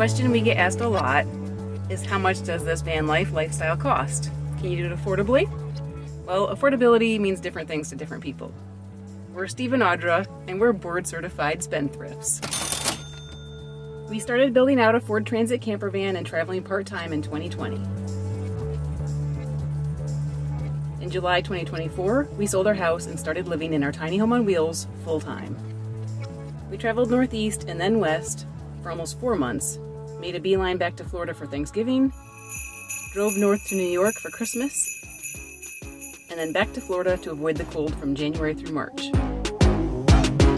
question we get asked a lot is, how much does this van life lifestyle cost? Can you do it affordably? Well, affordability means different things to different people. We're Steve and Audra, and we're board certified spendthrifts. We started building out a Ford Transit camper van and traveling part-time in 2020. In July 2024, we sold our house and started living in our tiny home on wheels full-time. We traveled northeast and then west for almost 4 months, made a beeline back to Florida for Thanksgiving, drove north to New York for Christmas, and then back to Florida to avoid the cold from January through March.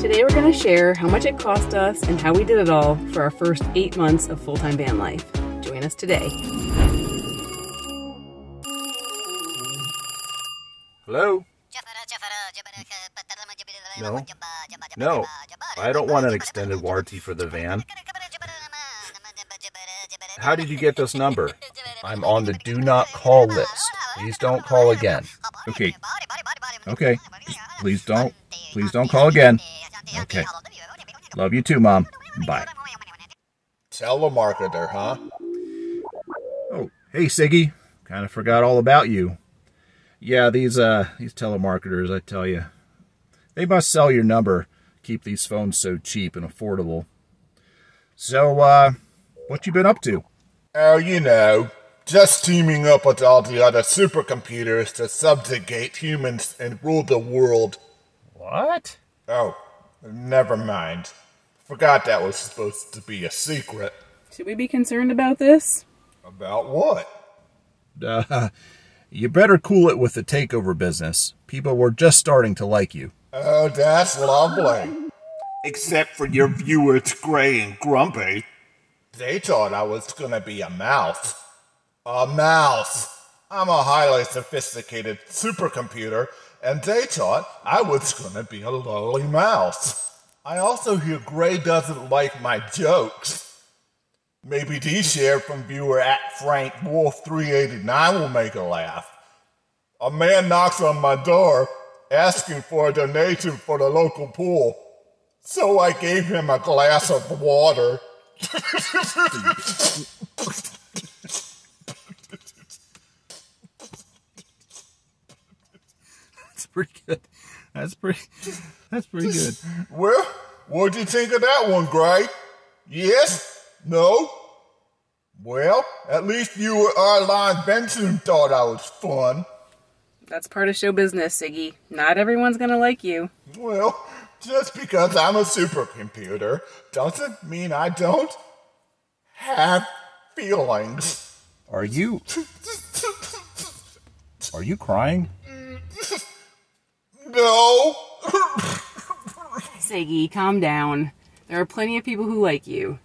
Today we're going to share how much it cost us and how we did it all for our first 8 months of full-time van life. Join us today. Hello? No, I don't want an extended warranty for the van. How did you get this number? I'm on the do not call list. Please don't call again. Okay. Please don't call again. Okay. Love you too, Mom. Bye. Telemarketer, huh? Oh, hey, Siggy. Kind of forgot all about you. Yeah, these telemarketers, I tell you, they must sell your number, keep these phones so cheap and affordable. So, what you been up to? Oh, you know, just teaming up with all the other supercomputers to subjugate humans and rule the world. What? Oh, never mind. Forgot that was supposed to be a secret. Should we be concerned about this? About what? You better cool it with the takeover business. People were just starting to like you. Oh, that's lovely. Except for your viewers, Gray and Grumpy. They thought I was gonna be a mouse. A mouse! I'm a highly sophisticated supercomputer, and they thought I was gonna be a lowly mouse. I also hear Gray doesn't like my jokes. Maybe D-Share from viewer @FrankWolf389 will make a laugh. A man knocks on my door asking for a donation for the local pool. So I gave him a glass of water. That's pretty good. That's pretty good. Well, what'd you think of that one, Gray? Yes? No? Well, at least viewer Arline Benson thought I was fun. That's part of show business, Siggy. Not everyone's gonna like you. Well, just because I'm a supercomputer doesn't mean I don't have feelings. Are you crying? No. Siggy, calm down. There are plenty of people who like you.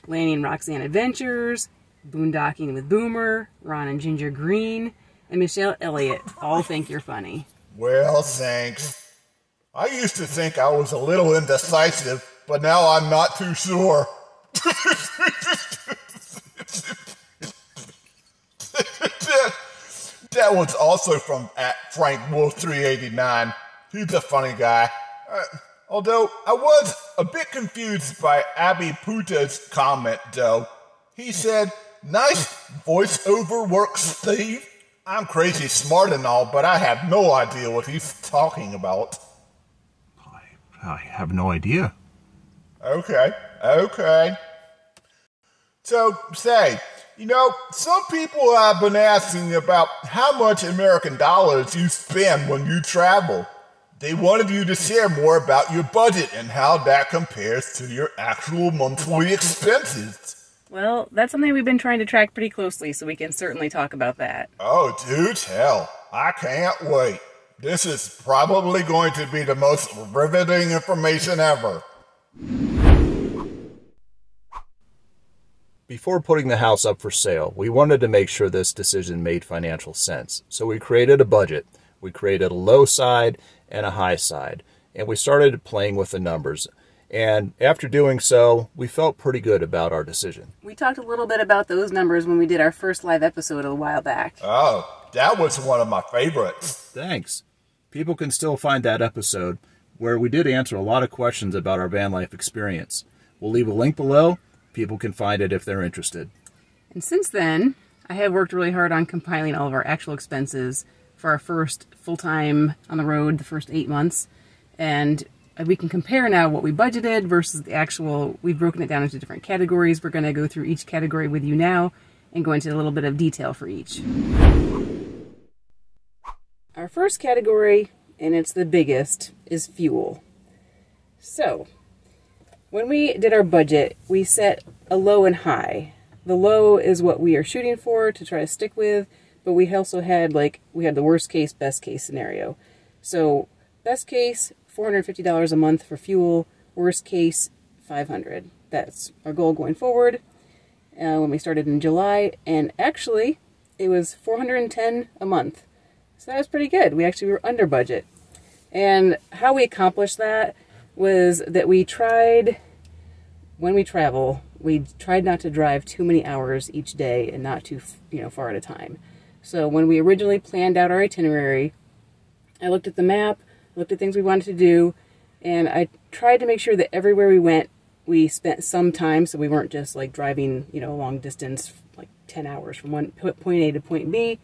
Lanny and Roxanne Adventures, Boondocking with Boomer, Ron and Ginger Green, and Michelle Elliott all think you're funny. Well, thanks. I used to think I was a little indecisive, but now I'm not too sure. That was also from @FrankWolf389. He's a funny guy. Although I was a bit confused by Abby Puta's comment, though. He said, "Nice voiceover work, Steve." I'm crazy smart and all, but I have no idea what he's talking about. I have no idea. Okay. So, say, you know, some people have been asking about how much American dollars you spend when you travel. They wanted you to share more about your budget and how that compares to your actual monthly expenses. Well, that's something we've been trying to track pretty closely, so we can certainly talk about that. Oh, do tell. I can't wait. This is probably going to be the most riveting information ever. Before putting the house up for sale, we wanted to make sure this decision made financial sense. So we created a budget. We created a low side and a high side. And we started playing with the numbers. And after doing so, we felt pretty good about our decision. We talked a little bit about those numbers when we did our first live episode a while back. Oh, that was one of my favorites. Thanks. People can still find that episode where we did answer a lot of questions about our van life experience. We'll leave a link below, people can find it if they're interested. And since then, I have worked really hard on compiling all of our actual expenses for our first full-time on the road, the first 8 months. And we can compare now what we budgeted versus the actual. We've broken it down into different categories. We're going to go through each category with you now and go into a little bit of detail for each. Our first category, and it's the biggest, is fuel. So, when we did our budget, we set a low and high. The low is what we are shooting for to try to stick with, but we also had, we had the worst case, best case scenario. So, best case, $450 a month for fuel. Worst case, $500. That's our goal going forward. When we started in July, and actually, it was $410 a month. So that was pretty good. We actually were under budget. And how we accomplished that was that we tried, when we travel, we tried not to drive too many hours each day and not too far at a time. So when we originally planned out our itinerary, I looked at the map, looked at things we wanted to do, and I tried to make sure that everywhere we went, we spent some time, so we weren't just driving, a long distance, 10 hours from point A to point B.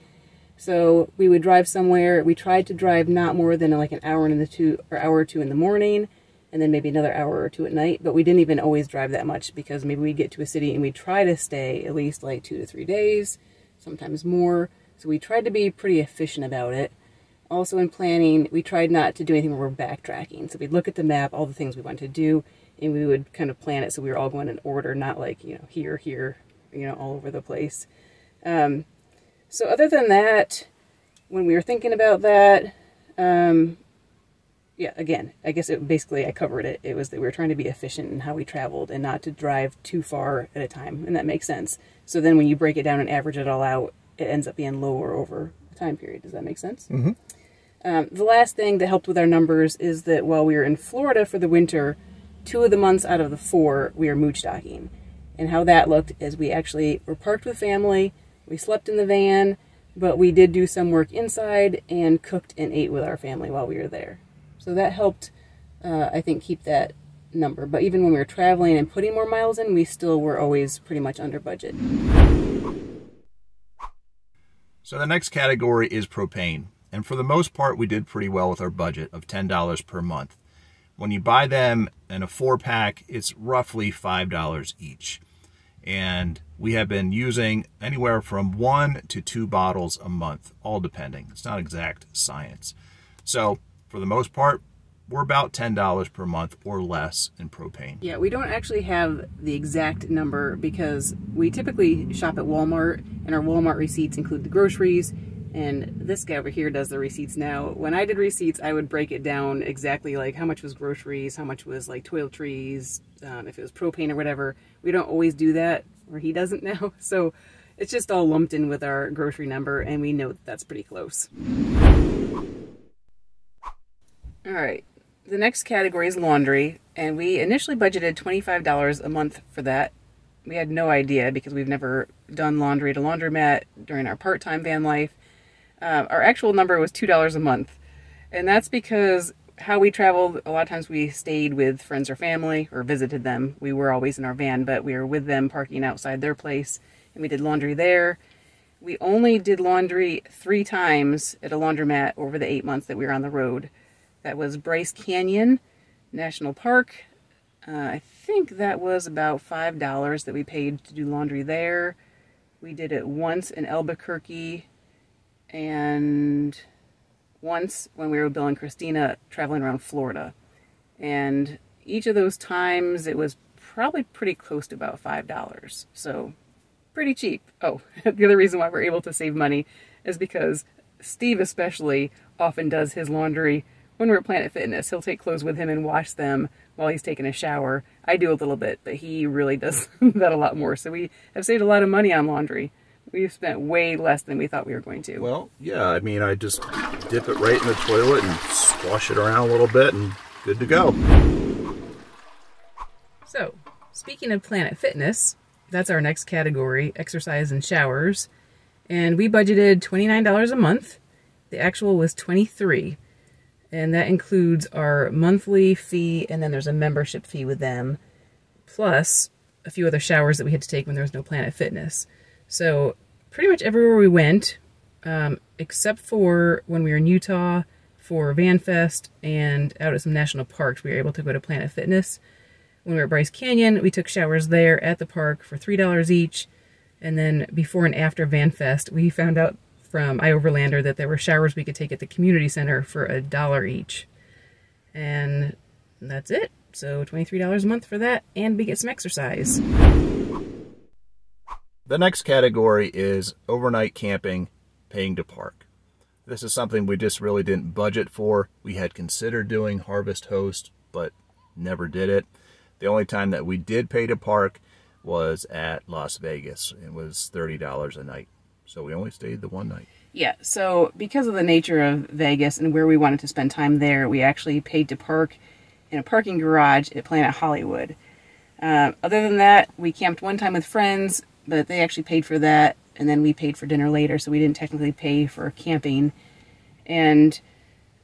So we would drive somewhere. We tried to drive not more than an hour or two in the morning, and then maybe another hour or two at night. But we didn't even always drive that much, because maybe we'd get to a city and we'd try to stay at least 2 to 3 days, sometimes more. So we tried to be pretty efficient about it. Also in planning, we tried not to do anything where we're backtracking. So we'd look at the map, all the things we wanted to do, and we would kind of plan it so we were all going in order, not here, all over the place. So other than that, when we were thinking about that, again, I guess I covered it. It was that we were trying to be efficient in how we traveled and not to drive too far at a time, and that makes sense. So then when you break it down and average it all out, it ends up being lower over a time period. Does that make sense? Mm-hmm. The last thing that helped with our numbers is that while we were in Florida for the winter, 2 of the months out of the 4, we were mooch docking. And how that looked is we actually were parked with family, we slept in the van, but we did do some work inside and cooked and ate with our family while we were there. So that helped, I think, keep that number. But even when we were traveling and putting more miles in, we still were always pretty much under budget. So the next category is propane. And for the most part, we did pretty well with our budget of $10 per month. When you buy them in a 4-pack, it's roughly $5 each. And we have been using anywhere from 1 to 2 bottles a month, all depending. It's not exact science. So for the most part, we're about $10 per month or less in propane. Yeah, we don't actually have the exact number because we typically shop at Walmart, and our Walmart receipts include the groceries, and this guy over here does the receipts now. When I did receipts, I would break it down exactly how much was groceries, how much was toiletries, if it was propane or whatever. We don't always do that, or he doesn't now. So it's just all lumped in with our grocery number, and we know that's pretty close. All right, the next category is laundry, and we initially budgeted $25 a month for that. We had no idea because we've never done laundry at a laundromat during our part-time van life. Our actual number was $2 a month, and that's because how we traveled, a lot of times we stayed with friends or family or visited them. We were always in our van, but we were with them parking outside their place, and we did laundry there. We only did laundry 3 times at a laundromat over the 8 months that we were on the road. That was Bryce Canyon National Park. I think that was about $5 that we paid to do laundry there. We did it once in Albuquerque, and once when we were with Bill and Christina traveling around Florida. And each of those times it was probably pretty close to about $5. So pretty cheap. Oh, the other reason why we're able to save money is because Steve especially often does his laundry when we're at Planet Fitness. He'll take clothes with him and wash them while he's taking a shower. I do a little bit, but he really does that a lot more. So we have saved a lot of money on laundry. We've spent way less than we thought we were going to. Well, yeah, I mean, I just dip it right in the toilet and swash it around a little bit and good to go. So, speaking of Planet Fitness, that's our next category, exercise and showers. And we budgeted $29 a month. The actual was $23. And that includes our monthly fee, and then there's a membership fee with them, plus a few other showers that we had to take when there was no Planet Fitness. So pretty much everywhere we went, except for when we were in Utah for VanFest and out at some national parks, we were able to go to Planet Fitness. When we were at Bryce Canyon, we took showers there at the park for $3 each. And then before and after VanFest, we found out from iOverlander that there were showers we could take at the community center for $1 each. And that's it. So $23 a month for that, and we get some exercise. The next category is overnight camping, paying to park. This is something we just really didn't budget for. We had considered doing Harvest Host, but never did it. The only time that we did pay to park was at Las Vegas. It was $30 a night. So we only stayed the one night. Yeah, so because of the nature of Vegas and where we wanted to spend time there, we actually paid to park in a parking garage at Planet Hollywood. Other than that, we camped one time with friends, but they actually paid for that, and then we paid for dinner later, so we didn't technically pay for camping. And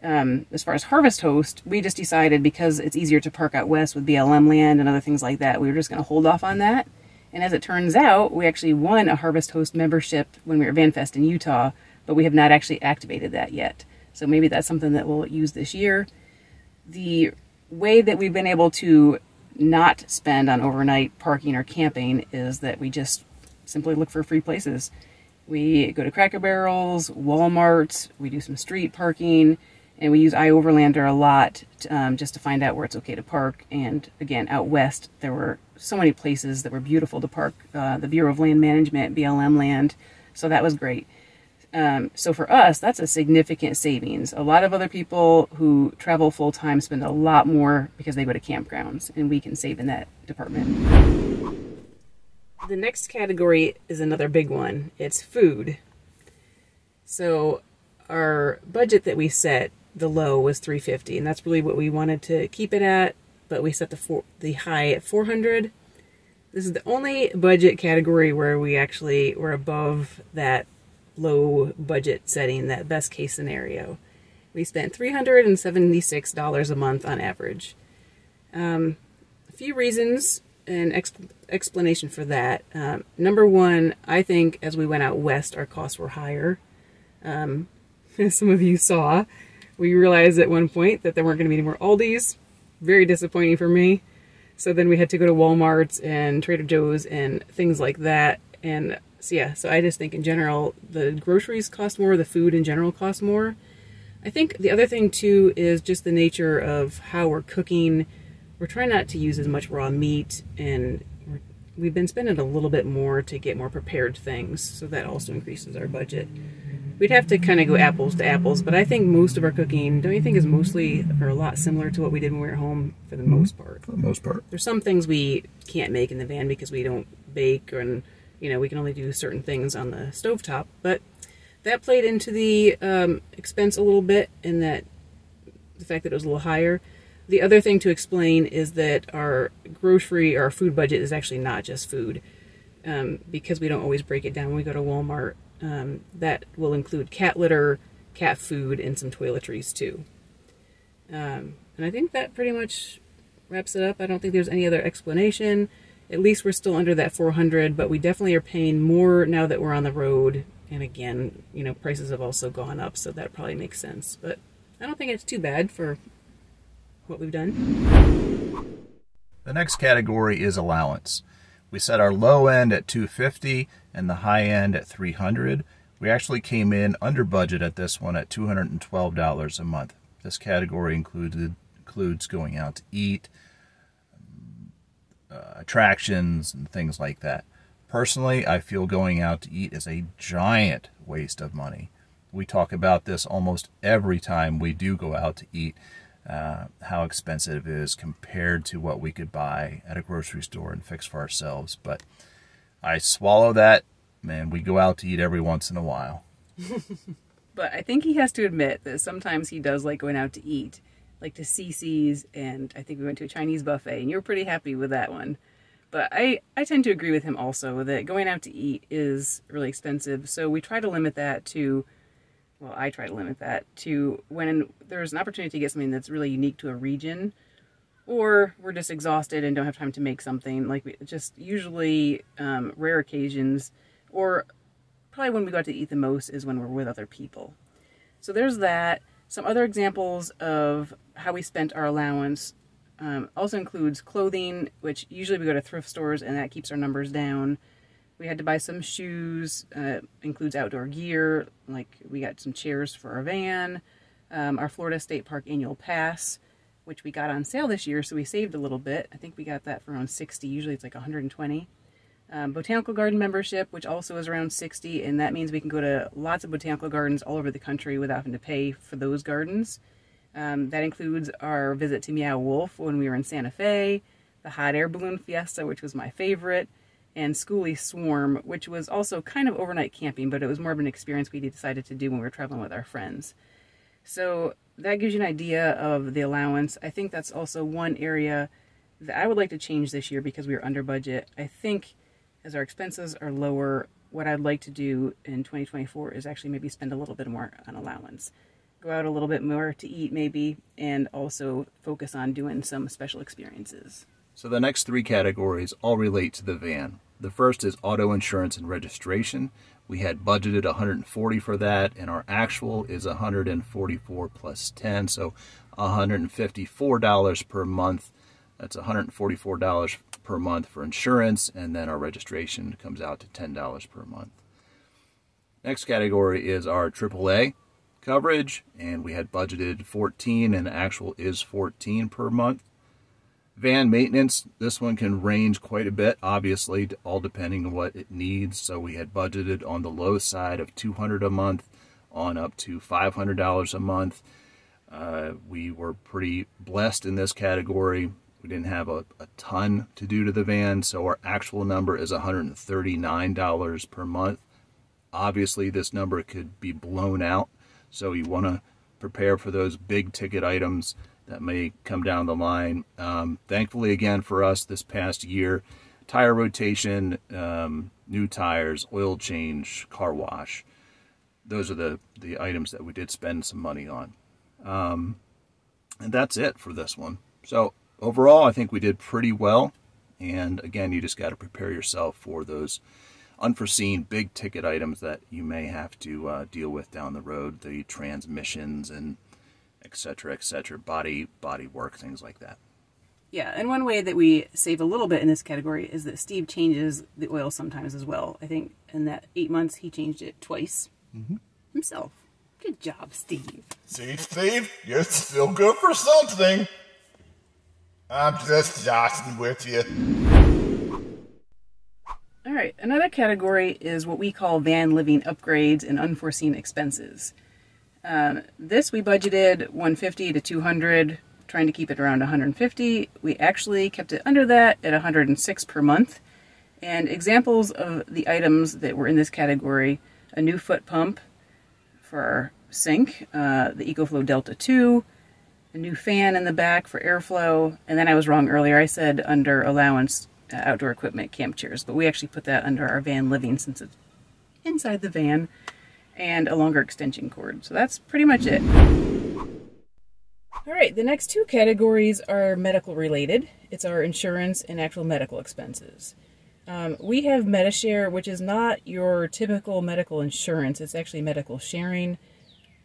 as far as Harvest Host, we just decided because it's easier to park out west with BLM land and other things like that, we were just going to hold off on that. And as it turns out, we actually won a Harvest Host membership when we were at VanFest in Utah, but we have not actually activated that yet. So maybe that's something that we'll use this year. The way that we've been able to not spend on overnight parking or camping is that we just simply look for free places. We go to Cracker Barrels, Walmart, we do some street parking, and we use iOverlander a lot just to find out where it's okay to park. And again, out west, there were so many places that were beautiful to park. The Bureau of Land Management, BLM land, so that was great. So for us, that's a significant savings. A lot of other people who travel full-time spend a lot more because they go to campgrounds, and we can save in that department. The next category is another big one. It's food. So our budget that we set, the low, was $350, and that's really what we wanted to keep it at, but we set the high at $400. This is the only budget category where we actually were above that low budget setting, that best case scenario. We spent $376 a month on average. A few reasons and explanation for that. Number one, I think as we went out west, our costs were higher. As some of you saw, we realized at one point that there weren't going to be any more Aldis. Very disappointing for me. So then we had to go to Walmart's and Trader Joe's and things like that. And so yeah, so I just think in general, the groceries cost more, the food in general costs more. I think the other thing too is just the nature of how we're cooking. We're trying not to use as much raw meat, and we've been spending a little bit more to get more prepared things, so that also increases our budget. We'd have to kind of go apples to apples, but I think most of our cooking, don't you think, is mostly or a lot similar to what we did when we were home for the most part? For the most part. There's some things we can't make in the van because we don't bake, and we can only do certain things on the stovetop, but that played into the expense a little bit, in that the fact that it was a little higher. The other thing to explain is that our food budget is actually not just food, because we don't always break it down when we go to Walmart. That will include cat litter, cat food, and some toiletries too. And I think that pretty much wraps it up. I don't think there's any other explanation. At least we're still under that $400, but we definitely are paying more now that we're on the road. And again, prices have also gone up, so that probably makes sense. But I don't think it's too bad for what we've done. The next category is allowance. We set our low end at $250 and the high end at $300. We actually came in under budget at this one at $212 a month. This category includes going out to eat, attractions, and things like that. Personally, I feel going out to eat is a giant waste of money. We talk about this almost every time we do go out to eat, how expensive it is compared to what we could buy at a grocery store and fix for ourselves. But I swallow that, and we go out to eat every once in a while. But I think he has to admit that sometimes he does like going out to eat, like to CC's, and I think we went to a Chinese buffet, and you were pretty happy with that one. But I tend to agree with him also that going out to eat is really expensive, so we try to limit that to, I try to limit that to when there's an opportunity to get something that's really unique to a region, or we're just exhausted and don't have time to make something. Like, we just usually rare occasions, or probably when we go out to eat the most is when we're with other people. So there's that. Some other examples of how we spent our allowance also includes clothing, which usually we go to thrift stores and that keeps our numbers down. We had to buy some shoes, includes outdoor gear, like we got some chairs for our van, our Florida State Park annual pass, which we got on sale this year, so we saved a little bit. I think we got that for around 60, usually it's like 120. Botanical garden membership, which also is around 60, and that means we can go to lots of botanical gardens all over the country without having to pay for those gardens. That includes our visit to Meow Wolf when we were in Santa Fe, the Hot Air Balloon Fiesta, which was my favorite, and Schoolie Swarm, which was also kind of overnight camping, but it was more of an experience we decided to do when we were traveling with our friends. So that gives you an idea of the allowance. I think that's also one area that I would like to change this year because we were under budget. I think as our expenses are lower, what I'd like to do in 2024 is actually maybe spend a little bit more on allowance. Go out a little bit more to eat maybe, and also focus on doing some special experiences. So the next three categories all relate to the van. The first is auto insurance and registration. We had budgeted $140 for that, and our actual is $144 plus 10, so $154 per month. That's $144 per month for insurance, and then our registration comes out to $10 per month. Next category is our AAA coverage, and we had budgeted $14, and the actual is $14 per month. Van maintenance, this one can range quite a bit, obviously, all depending on what it needs. So we had budgeted on the low side of $200 a month on up to $500 a month. We were pretty blessed in this category. We didn't have a ton to do to the van, so our actual number is $139 per month. Obviously, this number could be blown out, so you want to prepare for those big ticket items that may come down the line. Thankfully, again, for us this past year, tire rotation, new tires, oil change, car wash. Those are the items that we did spend some money on. And that's it for this one. So overall, I think we did pretty well. And again, you just got to prepare yourself for those unforeseen big ticket items that you may have to deal with down the road, the transmissions and etc., body work, things like that. Yeah, and one way that we save a little bit in this category is that Steve changes the oil sometimes as well. I think in that 8 months, he changed it twice himself. Good job, Steve. See, Steve, you're still good for something. I'm just joshing with you. All right, another category is what we call van living upgrades and unforeseen expenses. This we budgeted $150 to $200, trying to keep it around $150. We actually kept it under that at $106 per month. And examples of the items that were in this category: a new foot pump for our sink, the EcoFlow Delta 2, a new fan in the back for airflow, and then I was wrong earlier. I said under allowance outdoor equipment, camp chairs, but we actually put that under our van living since it's inside the van, and a longer extension cord. So that's pretty much it. All right, the next two categories are medical related. It's our insurance and actual medical expenses. We have MediShare, which is not your typical medical insurance. It's actually medical sharing.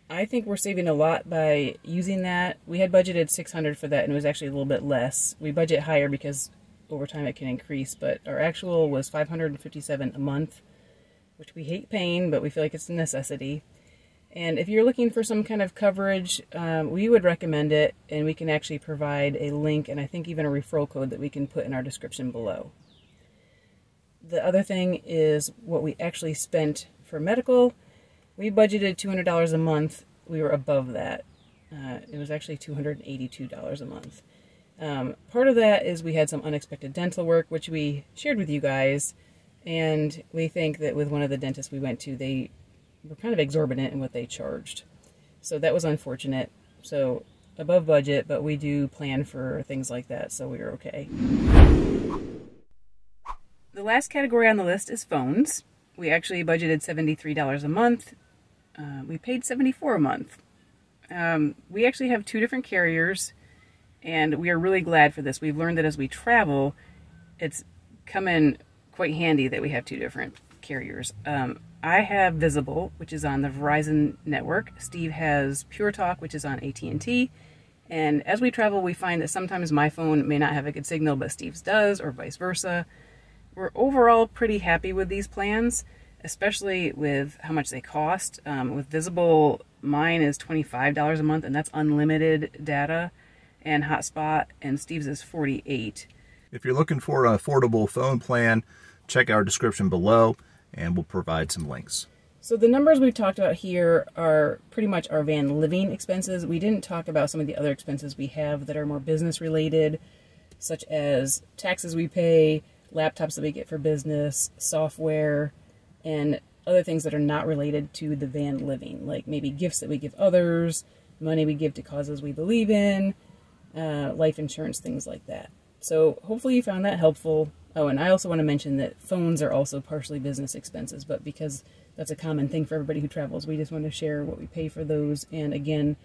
I think we're saving a lot by using that. We had budgeted $600 for that, and it was actually a little bit less. We budget higher because over time it can increase, but our actual was $557 a month, which we hate paying, but we feel like it's a necessity. And if you're looking for some kind of coverage, we would recommend it, and we can actually provide a link and I think even a referral code that we can put in our description below. The other thing is what we actually spent for medical. We budgeted $200 a month. We were above that. It was actually $282 a month. Part of that is we had some unexpected dental work, which we shared with you guys, and we think that with one of the dentists we went to, they were kind of exorbitant in what they charged. So that was unfortunate. So above budget, but we do plan for things like that, so we were okay. The last category on the list is phones. We actually budgeted $73 a month. We paid $74 a month. We actually have two different carriers, And we are really glad for this. We've learned that as we travel, it's come in quite handy that we have 2 different carriers. I have Visible, which is on the Verizon network. Steve has Pure Talk, which is on AT&T. And as we travel, we find that sometimes my phone may not have a good signal, but Steve's does, or vice versa. We're overall pretty happy with these plans, especially with how much they cost. With Visible, mine is $25 a month, and that's unlimited data and hotspot, and Steve's is $48. If you're looking for an affordable phone plan, check our description below, and we'll provide some links. So the numbers we've talked about here are pretty much our van living expenses. We didn't talk about some of the other expenses we have that are more business related, such as taxes we pay, laptops that we get for business, software, and other things that are not related to the van living, like maybe gifts that we give others, money we give to causes we believe in, life insurance, things like that. So hopefully you found that helpful. Oh, and I also want to mention that phones are also partially business expenses, but because that's a common thing for everybody who travels, we just want to share what we pay for those. And again,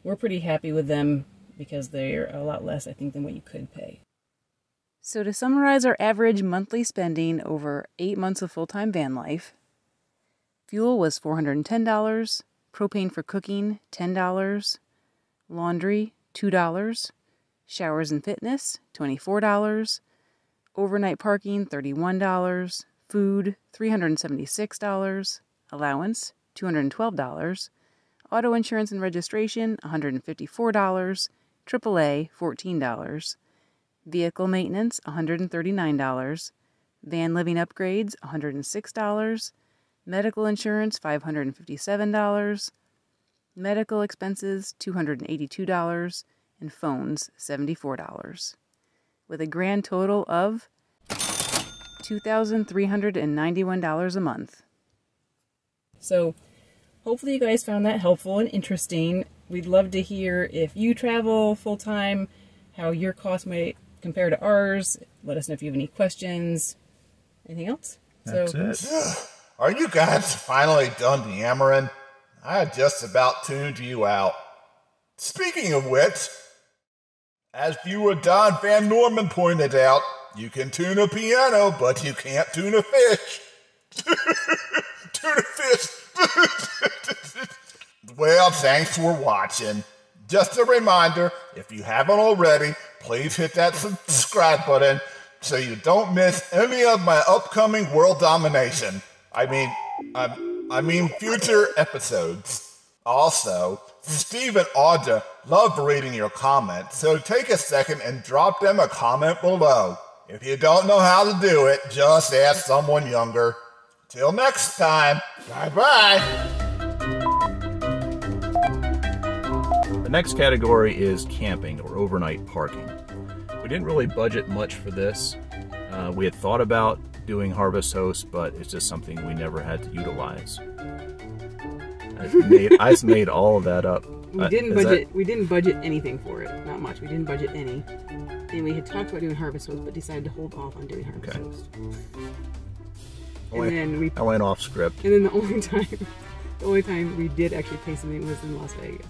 we're pretty happy with them because they're a lot less, I think, than what you could pay. So to summarize our average monthly spending over 8 months of full-time van life, fuel was $410, propane for cooking, $10, laundry, $2, showers and fitness, $24, overnight parking, $31, food, $376, allowance, $212, auto insurance and registration, $154, AAA, $14, vehicle maintenance, $139, van living upgrades, $106, medical insurance, $557, medical expenses, $282, and phones, $74, with a grand total of $2,391 a month. So hopefully you guys found that helpful and interesting. We'd love to hear if you travel full-time, how your costs might compare to ours. Let us know if you have any questions. Anything else? That's it. Are you guys finally done yammering? I had just about tuned you out. Speaking of which, as viewer Don Van Norman pointed out, you can tune a piano, but you can't tune a fish. Tune a fish. Well, thanks for watching. Just a reminder, if you haven't already, please hit that subscribe button so you don't miss any of my upcoming world domination. I mean future episodes. Also, Steve and Audra love reading your comments, so take a second and drop them a comment below. If you don't know how to do it, just ask someone younger. Till next time, bye-bye. The next category is camping or overnight parking. We didn't really budget much for this. We had thought about doing Harvest Host, but it's just something we never had to utilize. I just made all of that up. We didn't budget anything for it. Not much. We didn't budget any. And we had talked about doing Harvest Host, but decided to hold off on doing Harvest Host. I went off script. And then the only time we did actually pay something was in Las Vegas.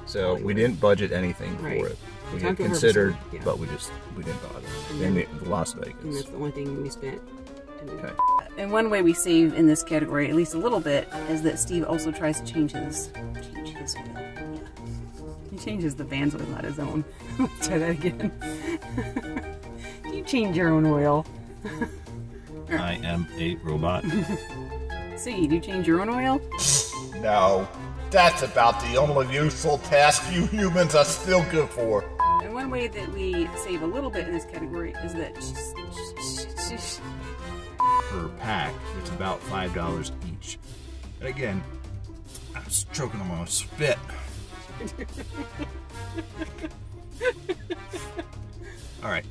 So we didn't budget anything for it. We had considered, but we didn't bother. In Las Vegas. And that's the only thing we spent. Okay. And one way we save in this category, at least a little bit, is that Steve also tries to change his oil. Yeah. He changes the van's oil, not his own. Let's try that again. You change your own oil. I am a robot. See, do you change your own oil? No, that's about the only useful task you humans are still good for. And one way that we save a little bit in this category is that per pack, it's about $5 each. And again, I'm choking on my spit. All right.